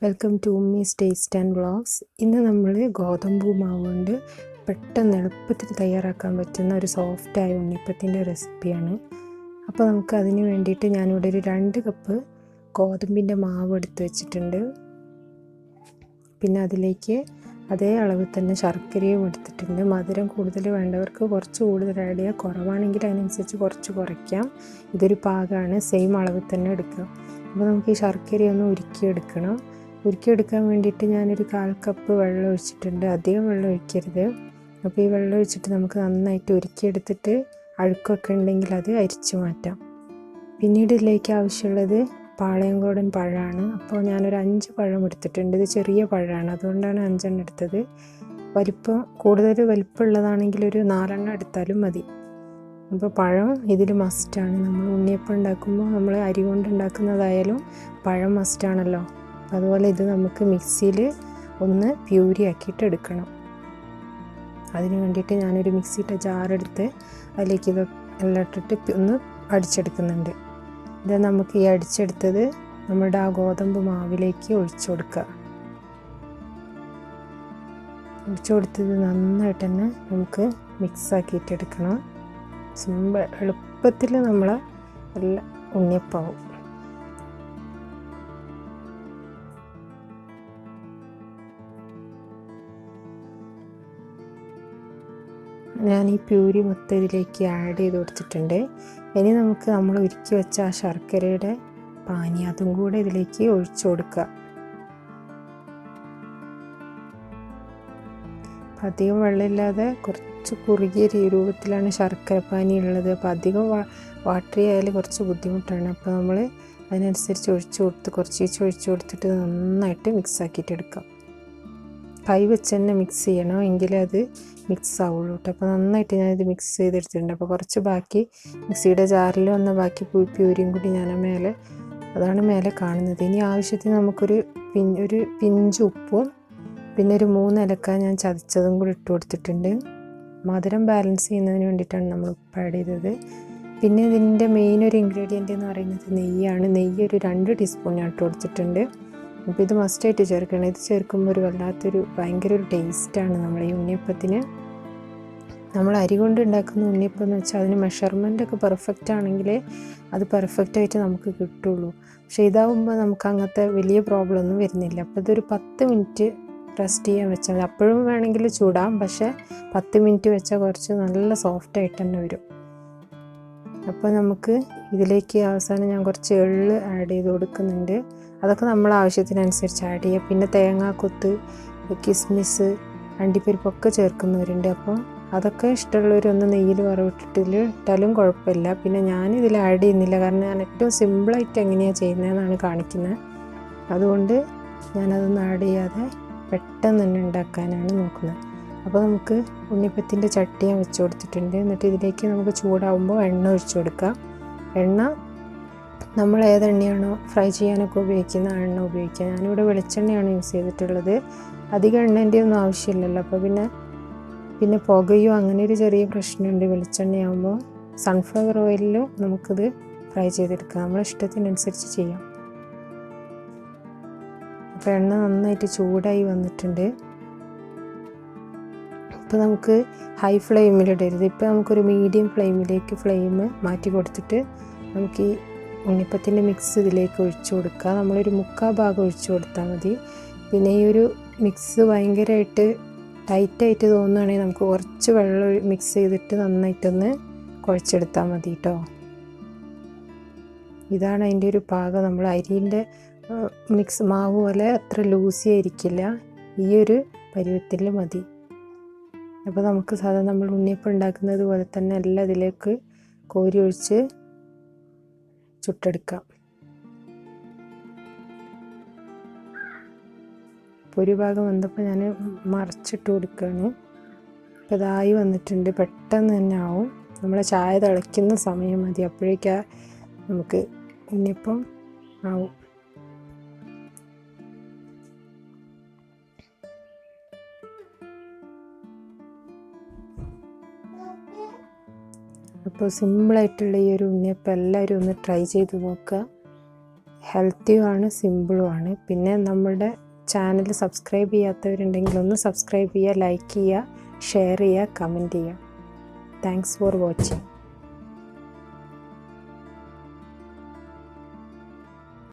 Welcome to Ummi's taste and vlogs. ഇന്ന് നമ്മൾ ഗോതമ്പ് മാവ് കൊണ്ട് പെട്ടെന്ന് എളുപ്പത്തിൽ തയ്യാറാക്കാൻ പറ്റുന്ന ഒരു സോഫ്റ്റായ ഉണ്ണിയപ്പത്തിൻ്റെ റെസിപ്പിയാണ്. അപ്പോൾ നമുക്ക് അതിന് വേണ്ടിയിട്ട് ഞാനിവിടെ ഒരു 2 കപ്പ് ഗോതമ്പിൻ്റെ മാവ് എടുത്ത് വെച്ചിട്ടുണ്ട്. പിന്നെ അതിലേക്ക് അതേ അളവിൽ തന്നെ ശർക്കരയും എടുത്തിട്ടുണ്ട്. മധുരം കൂടുതൽ വേണ്ടവർക്ക് കുറച്ച് കൂടുതൽ ആഡ് ചെയ്യുക, കുറവാണെങ്കിൽ അതിനനുസരിച്ച് കുറച്ച് കുറയ്ക്കാം. ഇതൊരു പാകമാണ്, സെയിം അളവിൽ തന്നെ എടുക്കുക. അപ്പോൾ നമുക്ക് ഈ ശർക്കരയൊന്ന് ഉരുക്കിയെടുക്കണം. ഉരുക്കിയെടുക്കാൻ വേണ്ടിയിട്ട് ഞാനൊരു 1/4 കപ്പ് വെള്ളം ഒഴിച്ചിട്ടുണ്ട്. അധികം വെള്ളം ഒഴിക്കരുത്. അപ്പോൾ ഈ വെള്ളം ഒഴിച്ചിട്ട് നമുക്ക് നന്നായിട്ട് ഉരുക്കിയെടുത്തിട്ട് അഴുക്കൊക്കെ ഉണ്ടെങ്കിൽ അത് അരിച്ചു മാറ്റാം. പിന്നീട് ഇതിലേക്ക് ആവശ്യമുള്ളത് പാളയംകോടൻ പഴമാണ്. അപ്പോൾ ഞാനൊരു 5 പഴം എടുത്തിട്ടുണ്ട്. ഇത് ചെറിയ പഴമാണ്, അതുകൊണ്ടാണ് 5 എണ്ണം എടുത്തത്. കൂടുതൽ വലിപ്പമുള്ളതാണെങ്കിൽ ഒരു 4 എണ്ണം എടുത്താലും മതി. അപ്പോൾ പഴം ഇതിൽ മസ്റ്റാണ്. നമ്മൾ ഉണ്ണിയപ്പം ഉണ്ടാക്കുമ്പോൾ നമ്മൾ അരി കൊണ്ട് ഉണ്ടാക്കുന്നതായാലും പഴം മസ്റ്റാണല്ലോ. അതുപോലെ ഇത് നമുക്ക് മിക്സിയിൽ ഒന്ന് പ്യൂരി ആക്കിയിട്ട് എടുക്കണം. അതിന് വേണ്ടിയിട്ട് ഞാനൊരു മിക്സിയുടെ ജാറെടുത്ത് അതിലേക്ക് ഇതെല്ലാം ഇട്ടിട്ട് ഒന്ന് അടിച്ചെടുക്കുന്നുണ്ട്. ഇത് നമുക്ക് ഈ അടിച്ചെടുത്തത് നമ്മുടെ ആ ഗോതമ്പ് മാവിലേക്ക് ഒഴിച്ചു കൊടുക്കുക. ഒഴിച്ചു കൊടുത്തത് നന്നായിട്ട് തന്നെ നമുക്ക് മിക്സ് ആക്കിയിട്ട് എടുക്കണം. എളുപ്പത്തിൽ നമ്മൾ നല്ല ഉണ്ണിയപ്പാവും. ഞാൻ ഈ പ്യൂരി മൊത്തം ഇതിലേക്ക് ആഡ് ചെയ്ത് കൊടുത്തിട്ടുണ്ട്. ഇനി നമുക്ക് നമ്മൾ ഉരുക്കി വെച്ച ആ ശർക്കരയുടെ പാനി അതും കൂടെ ഇതിലേക്ക് ഒഴിച്ചു കൊടുക്കുക. അധികം വെള്ളമില്ലാതെ കുറച്ച് കുറുകിയ രൂപത്തിലാണ് ശർക്കര പാനി ഉള്ളത്. അപ്പോൾ അധികം വാട്ടറി ആയാൽ കുറച്ച് ബുദ്ധിമുട്ടാണ്. അപ്പോൾ നമ്മൾ അതിനനുസരിച്ച് കുറച്ച് ഒഴിച്ചു കൊടുത്തിട്ട് നന്നായിട്ട് മിക്സ് ആക്കിയിട്ട് എടുക്കാം. കൈ വെച്ച് തന്നെ മിക്സ് ചെയ്യണം, എങ്കിലേ അത് മിക്സ് ആവുള്ളൂ കേട്ടോ. അപ്പോൾ നന്നായിട്ട് ഞാനിത് മിക്സ് ചെയ്തെടുത്തിട്ടുണ്ട്. അപ്പോൾ കുറച്ച് ബാക്കി മിക്സിയുടെ ജാറിൽ വന്ന ബാക്കി പ്യൂരിയും കൂടി ഞാൻ അതാണ് മേലെ കാണുന്നത്. ഇനി ആവശ്യത്തിന് നമുക്കൊരു പിഞ്ച് ഉപ്പും പിന്നെ ഒരു 3 ഏലക്ക ഞാൻ ചതച്ചതും കൂടി ഇട്ട് കൊടുത്തിട്ടുണ്ട്. മധുരം ബാലൻസ് ചെയ്യുന്നതിന് വേണ്ടിയിട്ടാണ് നമ്മൾ ഉപ്പ് ആഡ് ചെയ്തത്. പിന്നെ ഇതിൻ്റെ മെയിൻ ഒരു ഇൻഗ്രീഡിയൻ്റ് എന്ന് പറയുന്നത് നെയ്യാണ്. നെയ്യ് ഒരു 2 ടീസ്പൂൺ ഞാൻ ഇട്ട് കൊടുത്തിട്ടുണ്ട്. അപ്പോൾ ഇത് മസ്റ്റായിട്ട് ചേർക്കണം. ഇത് ചേർക്കുമ്പോൾ ഭയങ്കര ഒരു ടേസ്റ്റാണ് നമ്മൾ ഈ ഉണ്ണിയപ്പത്തിന്. നമ്മൾ അരി കൊണ്ട് ഉണ്ടാക്കുന്ന ഉണ്ണിയപ്പം എന്ന് വെച്ചാൽ അതിന് മെഷർമെൻ്റൊക്കെ പെർഫെക്റ്റ് ആണെങ്കിൽ അത് പെർഫെക്റ്റായിട്ട് നമുക്ക് കിട്ടുള്ളൂ. പക്ഷേ ഇതാവുമ്പോൾ നമുക്ക് അങ്ങനത്തെ വലിയ പ്രോബ്ലം ഒന്നും വരുന്നില്ല. അപ്പോൾ ഇതൊരു 10 മിനിറ്റ് റെസ്റ്റ് ചെയ്യാൻ വെച്ചാൽ മതി. അപ്പോഴും വേണമെങ്കിൽ ചൂടാം, പക്ഷേ 10 മിനിറ്റ് വെച്ചാൽ കുറച്ച് നല്ല സോഫ്റ്റായിട്ട് തന്നെ വരും. അപ്പോൾ നമുക്ക് ഇതിലേക്ക് അവസാനം ഞാൻ കുറച്ച് എള്ള് ആഡ് ചെയ്ത് കൊടുക്കുന്നുണ്ട്. അതൊക്കെ നമ്മൾ ആവശ്യത്തിനനുസരിച്ച് ആഡ് ചെയ്യുക. പിന്നെ തേങ്ങാക്കൊത്ത്, കിസ്മിസ്, അണ്ടിപ്പരിപ്പൊക്കെ ചേർക്കുന്നവരുണ്ട്. അപ്പോൾ അതൊക്കെ ഇഷ്ടമുള്ളവരൊന്ന് നെയ്യിൽ ഇട്ടാലും കുഴപ്പമില്ല. പിന്നെ ഞാനിതിൽ ആഡ് ചെയ്യുന്നില്ല, കാരണം ഞാൻ ഏറ്റവും സിമ്പിളായിട്ട് എങ്ങനെയാണ് ചെയ്യുന്നതെന്നാണ് കാണിക്കുന്നത്. അതുകൊണ്ട് ഞാനതൊന്നും ആഡ് ചെയ്യാതെ പെട്ടെന്ന് തന്നെ ഉണ്ടാക്കാനാണ് നോക്കുന്നത്. അപ്പോൾ നമുക്ക് ഉണ്ണിയപ്പത്തിൻ്റെ ചട്ടി ഞാൻ വെച്ച് കൊടുത്തിട്ടുണ്ട്. എന്നിട്ട് ഇതിലേക്ക് നമുക്ക് ചൂടാവുമ്പോൾ എണ്ണ ഒഴിച്ചു കൊടുക്കാം. എണ്ണ നമ്മൾ ഏതെണ്ണയാണോ ഫ്രൈ ചെയ്യാനൊക്കെ ഉപയോഗിക്കുന്ന ആ എണ്ണ ഉപയോഗിക്കുക. ഞാനിവിടെ വെളിച്ചെണ്ണയാണ് യൂസ് ചെയ്തിട്ടുള്ളത്. അധികം എണ്ണേൻ്റെ ഒന്നും ആവശ്യമില്ലല്ലോ. അപ്പോൾ പിന്നെ പുകയോ അങ്ങനെ ഒരു ചെറിയ പ്രശ്നമുണ്ട് വെളിച്ചെണ്ണയാകുമ്പോൾ. സൺഫ്ലവർ ഓയിലിലും നമുക്കിത് ഫ്രൈ ചെയ്തെടുക്കാം, നമ്മളെ ഇഷ്ടത്തിനനുസരിച്ച് ചെയ്യാം. അപ്പോൾ എണ്ണ നന്നായിട്ട് ചൂടായി വന്നിട്ടുണ്ട്. ഇപ്പോൾ നമുക്ക് ഹൈ ഫ്ലെയിമിലിടരുത്. ഇപ്പോൾ നമുക്കൊരു മീഡിയം ഫ്ലെയിമിലേക്ക് ഫ്ലെയിം മാറ്റി കൊടുത്തിട്ട് നമുക്ക് ഈ ഉണ്ണിയപ്പത്തിൻ്റെ മിക്സ് ഇതിലേക്ക് ഒഴിച്ചു കൊടുക്കുക. നമ്മളൊരു 3/4 ഭാഗം ഒഴിച്ചു കൊടുത്താൽ മതി. പിന്നെ ഈ ഒരു മിക്സ് ഭയങ്കരമായിട്ട് ടൈറ്റായിട്ട് തോന്നുകയാണെങ്കിൽ നമുക്ക് കുറച്ച് വെള്ളം മിക്സ് ചെയ്തിട്ട് നന്നായിട്ടൊന്ന് കുഴച്ചെടുത്താൽ മതി കേട്ടോ. ഇതാണ് അതിൻ്റെ ഒരു പാകം. നമ്മൾ അരിൻ്റെ മാവ് പോലെ അത്ര ലൂസി ആയിരിക്കില്ല, ഈ ഒരു പരുവത്തിൽ മതി. അപ്പോൾ നമുക്ക് സാധാരണ നമ്മൾ ഉണ്ണിയപ്പം ഉണ്ടാക്കുന്നത് പോലെ തന്നെ എല്ലാം ഇതിലേക്ക് കോരി ഒഴിച്ച് ചുട്ടെടുക്കാം. അപ്പോൾ ഒരു ഭാഗം വന്നപ്പോൾ ഞാൻ മറിച്ചിട്ട് കൊടുക്കുകയാണ്. അപ്പോൾ ഇതായി വന്നിട്ടുണ്ട്. പെട്ടെന്ന് തന്നെ ആവും. നമ്മളെ ചായ തിളയ്ക്കുന്ന സമയം മതി, അപ്പോഴേക്കാ നമുക്ക് ഉണ്ണിയപ്പം ആവും. അപ്പോൾ സിമ്പിളായിട്ടുള്ള ഈ ഒരു ഉണ്ണിയപ്പം എല്ലാവരും ഒന്ന് ട്രൈ ചെയ്ത് നോക്കുക. ഹെൽത്തിയുമാണ്, സിമ്പിളുമാണ്. പിന്നെ നമ്മുടെ ചാനൽ സബ്സ്ക്രൈബ് ചെയ്യാത്തവരുണ്ടെങ്കിൽ ഒന്ന് സബ്സ്ക്രൈബ് ചെയ്യുക, ലൈക്ക് ചെയ്യുക, ഷെയർ ചെയ്യുക, കമൻറ്റ് ചെയ്യുക. Thanks for watching.